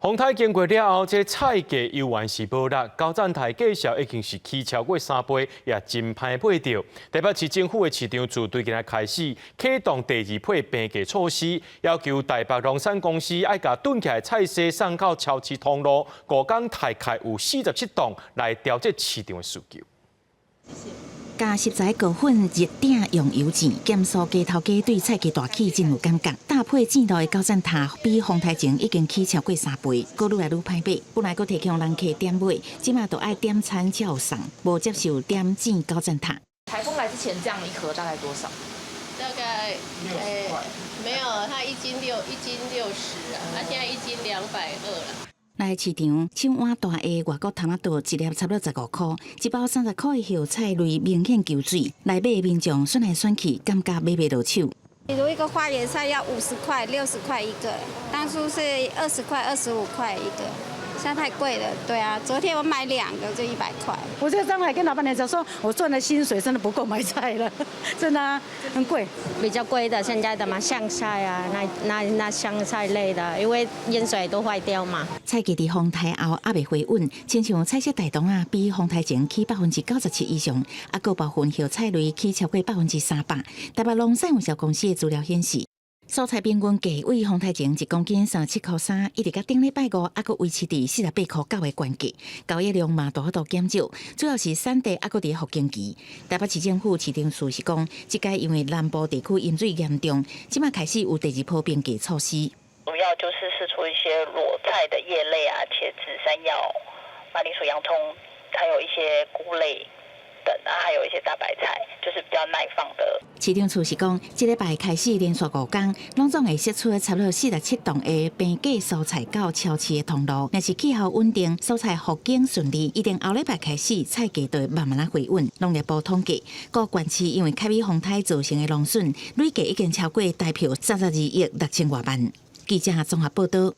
风台经过了后，这菜价犹原是无力，高赞台介绍已经是起超过3倍，也真歹买到。台北市政府的市场处对今日开始启动第二批平价措施，要求台北农产公司爱甲囤起来菜市送到超市通路，各港大概有47档来调节市场的需求。加食材高粉热鼎用油钱，减少鸡头家对菜价大起真有感觉。搭配正路的高赞塔，比风台前已经起超过3倍，愈来愈歹买。本来佫提供人客点买，即马都爱点餐才有送，无接受点进高赞塔。台风来之前，这样一盒大概多少？大概没有，它1斤60啊，它现在1斤220了。来市场，青碗大的外国头仔豆一粒差不多15块，一包30块的叶菜类明显求水，来买的民众选来选去，感觉买不落手。比如一个花椰菜要50块、60块一个，当初是20块、25块一个。现在太贵了，对啊，昨天我买2个就100块。我这个刚才跟老板娘讲说，我赚的薪水真的不够买菜了，真的啊，很贵。比较贵的现在的嘛，香菜啊，那香菜类的，因为盐水都坏掉嘛。菜价伫风台后还未回稳，亲像菜色大同啊，比风台前起97%以上，啊，个部分叶菜类起超过300%。台北农产有限公司的资料显示。蔬菜平均价位风台前1公斤37.3块，一直到顶礼拜5，还佫维持伫48.9块的关价，交易量嘛大幅度减少，主要是产地还佫伫复经期。台北市政府市场处是讲，即届因为南部地区淹水严重，即马开始有第2波平价措施。主要就是释出一些裸菜的叶类啊、茄子、山药、马铃薯、洋葱，还有一些菇类。等啊，还有一些大白菜，就是比较耐放的。市场处是讲，这礼拜开始连续5天，拢总会释出差不多47档的平价蔬菜到超市的通路。若是气候稳定，蔬菜复经顺利，一定后礼拜开始菜价就会慢慢回稳。农业部统计，各县市因为凯美风台造成的农损，累计已经超过台票32亿6千多万。记者综合报道。